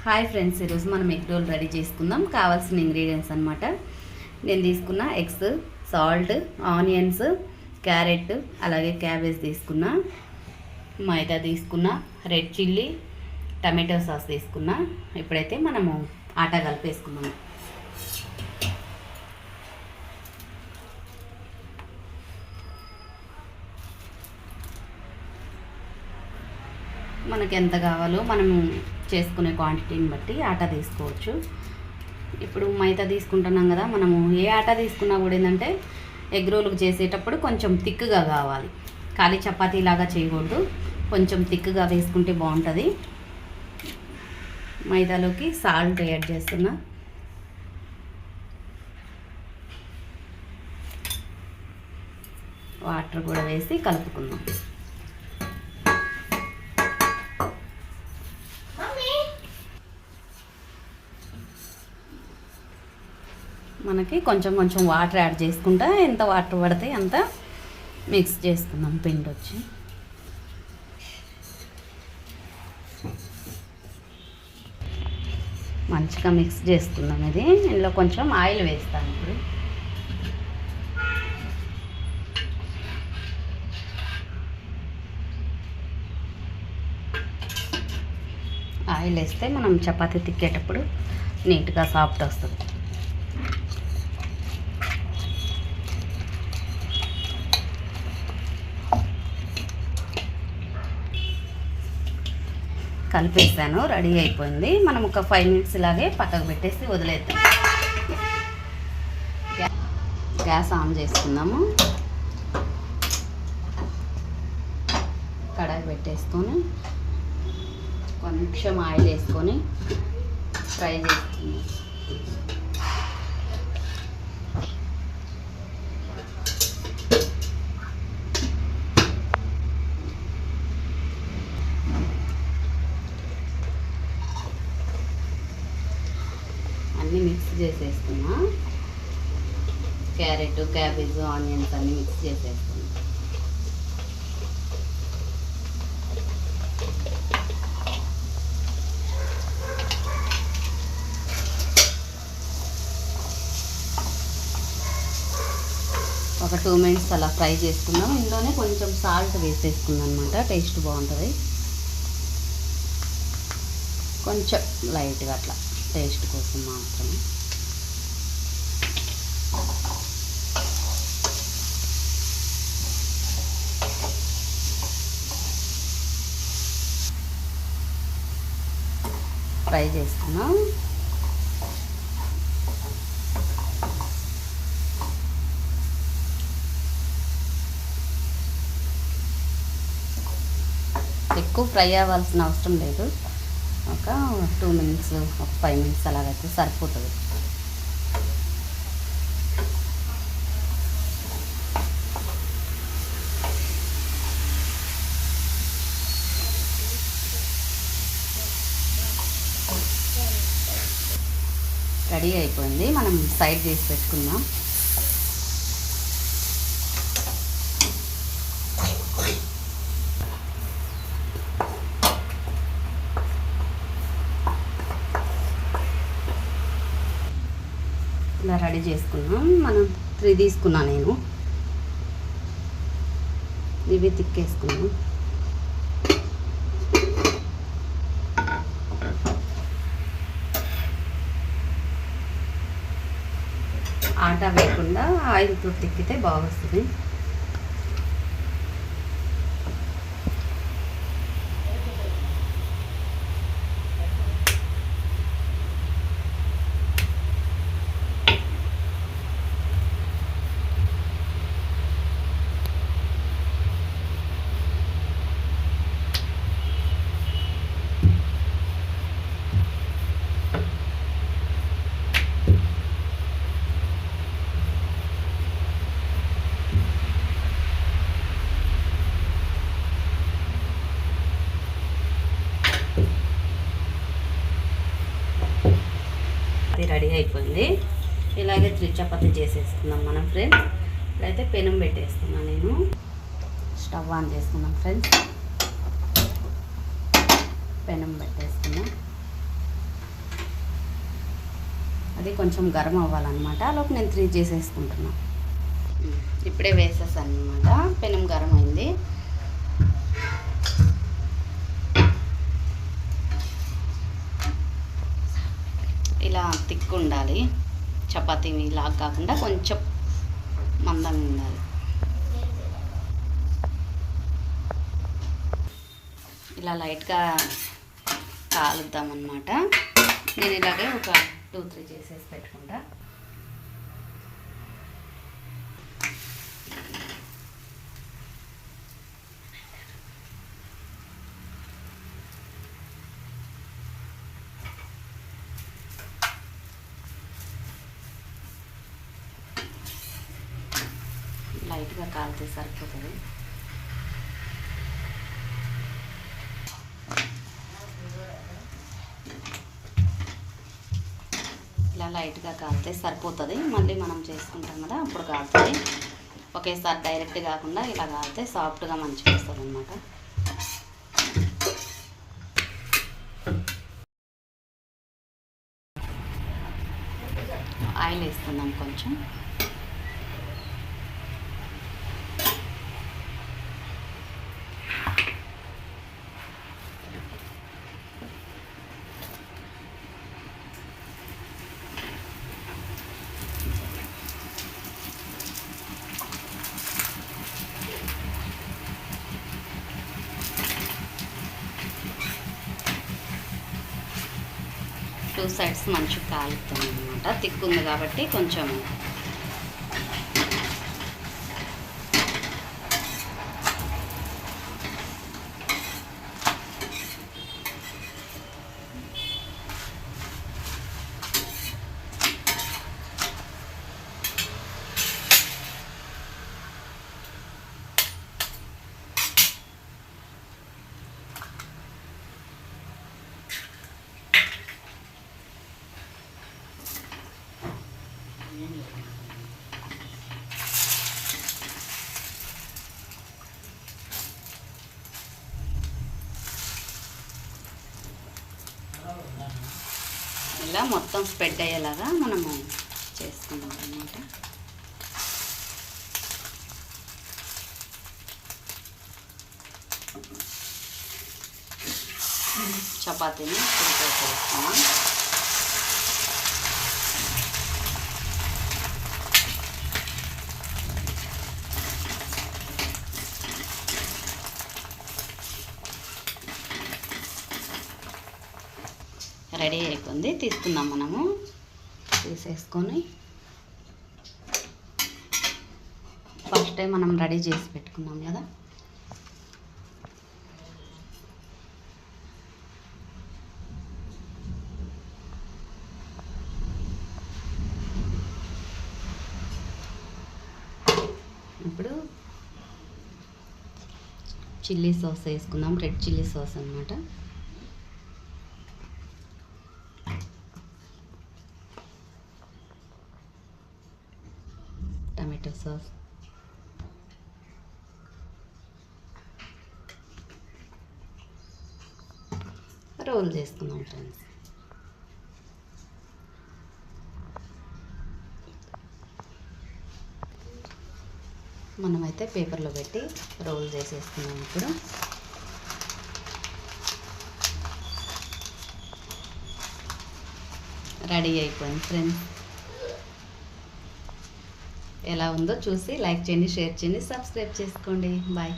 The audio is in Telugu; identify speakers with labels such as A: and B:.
A: హాయ్ ఫ్రెండ్స్, ఈరోజు మనం ఎగ్ రోల్ రెడీ చేసుకుందాం. కావాల్సిన ఇంగ్రీడియంట్స్ అనమాట. నేను తీసుకున్న ఎగ్స్, సాల్ట్, ఆనియన్స్, క్యారెట్, అలాగే క్యాబేజ్ తీసుకున్నా, మైదా తీసుకున్నా, రెడ్ చిల్లీ, టమాటో సాస్ తీసుకున్నా. ఇప్పుడైతే మనము ఆటా కలిపేసుకున్నాము. మనకి ఎంత కావాలో మనము చేసుకునే క్వాంటిటీని బట్టి ఆటా తీసుకోవచ్చు. ఇప్పుడు మైదా తీసుకుంటున్నాం కదా, మనము ఏ ఆటా తీసుకున్నా కూడా ఏంటంటే ఎగ్ రోల్కి చేసేటప్పుడు కొంచెం థిక్గా కావాలి. ఖాళీ చపాతీ లాగా చేయకూడదు, కొంచెం థిక్గా వేసుకుంటే బాగుంటుంది. మైదాలోకి సాల్ట్ యాడ్ చేస్తున్నా. వాటర్ కూడా వేసి కలుపుకుందాం. మనకి కొంచెం కొంచెం వాటర్ యాడ్ చేసుకుంటా, ఎంత వాటర్ పడితే అంత మిక్స్ చేసుకుందాం. పిండి వచ్చి మంచిగా మిక్స్ చేసుకుందాం. ఇది ఇందులో కొంచెం ఆయిల్ వేస్తాను. ఇప్పుడు ఆయిల్ వేస్తే మనం చపాతీ తిక్కేటప్పుడు నీట్గా సాఫ్ట్ వస్తుంది. కలిపేసాను, రెడీ అయిపోయింది. మనం ఒక 5 మినిట్స్ ఇలాగే పక్కకు పెట్టేసి వదిలేద్దాం. గ్యాస్ ఆన్ చేసుకుందాము. కడాయి పెట్టేసుకొని కొంచెం ఆయిల్ వేసుకొని ఫ్రై చేసుకుందాం. అన్నీ మిక్స్ చేసేస్తున్నా. క్యారెట్, క్యాబేజ్, ఆనియన్స్ అన్నీ మిక్స్ చేసేస్తున్నా. ఒక 2 మినిట్స్ అలా ఫ్రై చేసుకుందాం. ఇందులోనే కొంచెం సాల్ట్ వేసేసుకుందాం అనమాట, టేస్ట్ బాగుంటుంది. కొంచెం లైట్గా అట్లా టేస్ట్ కోసం మాత్రమే. ఫ్రై చేసుకున్నాం. ఎక్కువ ఫ్రై అవ్వాల్సిన అవసరం లేదు. ఒక 2 మినిట్స్, ఒక 5 మినిట్స్ అలాగైతే సరిపోతుంది. రెడీ అయిపోయింది. మనం సైడ్ చేసి పెట్టుకుందాం. ఇలా రెడీ చేసుకున్నాం. మనం 3 తీసుకున్నా నేను. ఇవి తిక్కేసుకున్నాం. ఆటా వేయకుండా ఆయిల్తో తిక్కితే బాగొస్తుంది. అది రెడీ అయిపోయింది. ఇలాగే 3 చపాతీ చేసేసుకున్నాం మనం ఫ్రెండ్స్. ఇప్పుడైతే పెనం పెట్టేస్తున్నాను నేను. స్టవ్ ఆన్ చేసుకున్నాం ఫ్రెండ్స్. పెనం పెట్టేసుకున్నాం. అది కొంచెం గరం అవ్వాలన్నమాట. లోపు నేను 3 చేసేసుకుంటున్నా. ఇప్పుడే వేసేసాను అనమాట. పెనం గరం అయింది. ఇలా తిక్కు ఉండాలి. చపాతీ ఇలా కాకుండా కొంచెం మందంగా ఉండాలి. ఇలా లైట్గా కాలుద్దామన్నమాట. నేను ఇలాగే ఒక 2-3 చేసేసి పెట్టుకుంటా. లైట్గా కాలితే సరిపోతుంది. ఇలా లైట్గా కాలితే సరిపోతుంది. మళ్ళీ మనం చేసుకుంటాం కదా అప్పుడు కాలుతుంది. ఒకేసారి డైరెక్ట్ కాకుండా ఇలా కాలితే సాఫ్ట్గా మంచిగా వస్తుంది అన్నమాట. ఆయిల్ వేసుకుందాం కొంచెం. టూ సైడ్స్ మంచిగా కాలుతుంది అనమాట. తిక్కుంది కాబట్టి కొంచెం ఇలా మొత్తం స్ప్రెడ్ అయ్యేలాగా మనము చేసుకుందాం అన్నమాట. చపాతీని ప్రిపేర్ చేసుకున్నాం. రెడీ అయిపోయింది. తీసుకుందాం. మనము తీసేసుకొని ఫస్ట్ టైం మనం రెడీ చేసి పెట్టుకున్నాం కదా, ఇప్పుడు చిల్లీ సాస్ వేసుకుందాం. రెడ్ చిల్లీ సాస్ అన్నమాట. టమాటో సాస్, రోల్ చేసుకుందాం ఫ్రెండ్స్. మనమైతే పేపర్లో పెట్టి రోల్ చేసేసుకున్నాం. ఇప్పుడు రెడీ అయిపోయింది ఫ్రెండ్స్. ఎలా ఉందో చూసి లైక్ చేయండి, షేర్ చేయండి, సబ్స్క్రైబ్ చేసుకోండి. బాయ్.